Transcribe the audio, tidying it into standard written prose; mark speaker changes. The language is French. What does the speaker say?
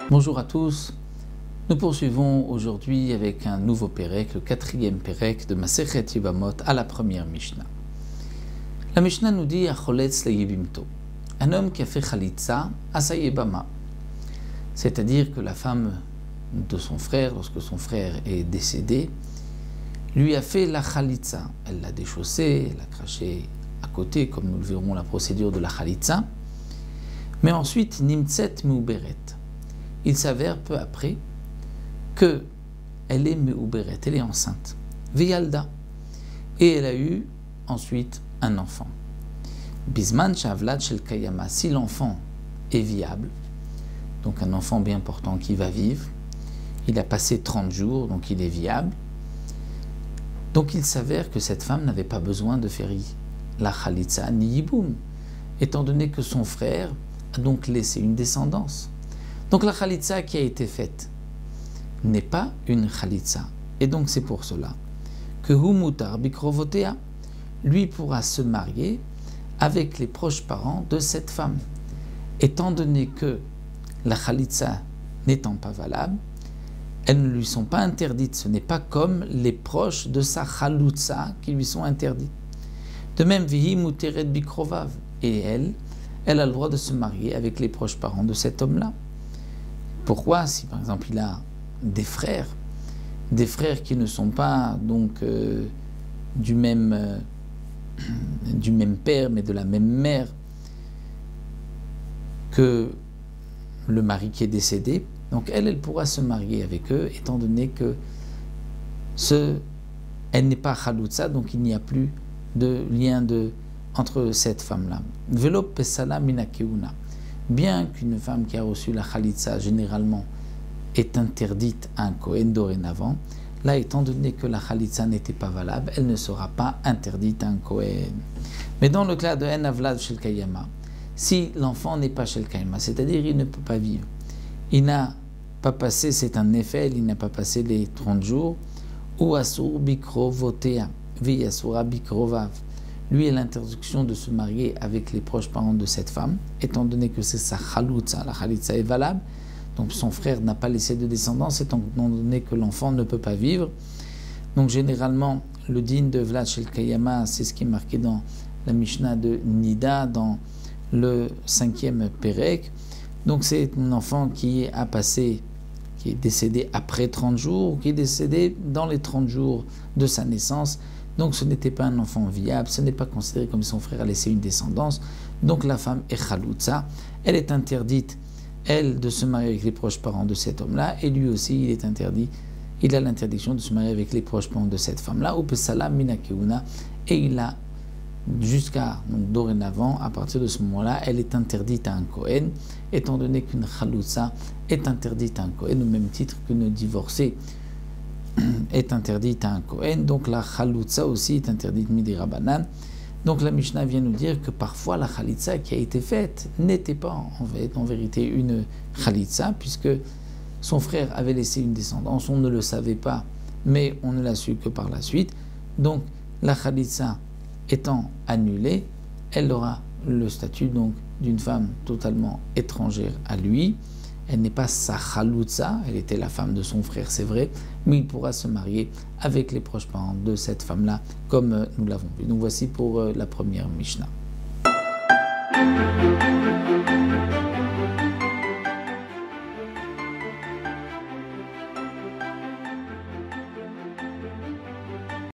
Speaker 1: Bonjour à tous, nous poursuivons aujourd'hui avec un nouveau Pérec, le 4e Pérec de Masechet Yevamot à la première Mishnah. La Mishnah nous dit Acholetz leYevimto, un homme qui a fait Chalitza à sa Yebama, c'est-à-dire que la femme de son frère, lorsque son frère est décédé, lui a fait la Chalitza. Elle l'a déchaussé, elle l'a craché à côté, comme nous le verrons la procédure de la Chalitza, mais ensuite Nimtzet Meuberet. Il s'avère peu après qu'elle est Meuberet, elle est enceinte, Veyalda, et elle a eu ensuite un enfant. Bisman Shavlad Shel Kayama, si l'enfant est viable, donc un enfant bien portant qui va vivre, il a passé 30 jours, donc il est viable, donc il s'avère que cette femme n'avait pas besoin de faire la Chalitza ni Yiboum, étant donné que son frère a donc laissé une descendance. Donc la Chalitza qui a été faite n'est pas une Chalitza. Et donc c'est pour cela que Humutar Bikrovotea, lui pourra se marier avec les proches parents de cette femme. Étant donné que la Chalitza n'étant pas valable, elles ne lui sont pas interdites. Ce n'est pas comme les proches de sa Chalutza qui lui sont interdits. De même, Vihi Muteret Bikrovav. Et elle a le droit de se marier avec les proches parents de cet homme-là. Pourquoi? Si par exemple il a des frères qui ne sont pas donc du même père mais de la même mère que le mari qui est décédé, donc elle pourra se marier avec eux étant donné que elle n'est pas Chaloutza, donc il n'y a plus de lien entre cette femme-là. Velo pesala minakeuna. Bien qu'une femme qui a reçu la Chalitza généralement est interdite à un Kohen dorénavant, là étant donné que la Chalitza n'était pas valable, elle ne sera pas interdite à un Kohen. Mais dans le cas de En Avlad Shel Kayama, si l'enfant n'est pas Shel Kayama, c'est-à-dire il ne peut pas vivre, il n'a pas passé, c'est un effet, il n'a pas passé les 30 jours, ou Asur Bikrovotea, Vi Asura Bikrovav. Lui a l'interdiction de se marier avec les proches parents de cette femme, étant donné que c'est sa Chaloutza, la Chalitza est valable, donc son frère n'a pas laissé de descendance, étant donné que l'enfant ne peut pas vivre. Donc généralement, le din de Vlad Shel Kayama, c'est ce qui est marqué dans la Mishnah de Nida, dans le 5e Pérec. Donc c'est un enfant qui est décédé après 30 jours, ou qui est décédé dans les 30 jours de sa naissance. Donc ce n'était pas un enfant viable, ce n'est pas considéré comme son frère a laissé une descendance. Donc la femme est Chaloutza, elle est interdite, elle, de se marier avec les proches parents de cet homme-là, et lui aussi, il a l'interdiction de se marier avec les proches parents de cette femme-là, ou Pesala Minakeuna, et il a, jusqu'à dorénavant, à partir de ce moment-là, elle est interdite à un Kohen, étant donné qu'une Chaloutza est interdite à un Kohen, au même titre qu'une divorcée est interdite à un Kohen, donc la Chaloutza aussi est interdite midi Rabanan. Donc la Mishnah vient nous dire que parfois la Chalitza qui a été faite n'était pas en vérité une Chalitza, puisque son frère avait laissé une descendance, on ne le savait pas, mais on ne l'a su que par la suite. Donc la Chalitza étant annulée, elle aura le statut donc d'une femme totalement étrangère à lui. Elle n'est pas sa Chaloutza, elle était la femme de son frère, c'est vrai, mais il pourra se marier avec les proches parents de cette femme-là, comme nous l'avons vu. Donc voici pour la première Mishnah.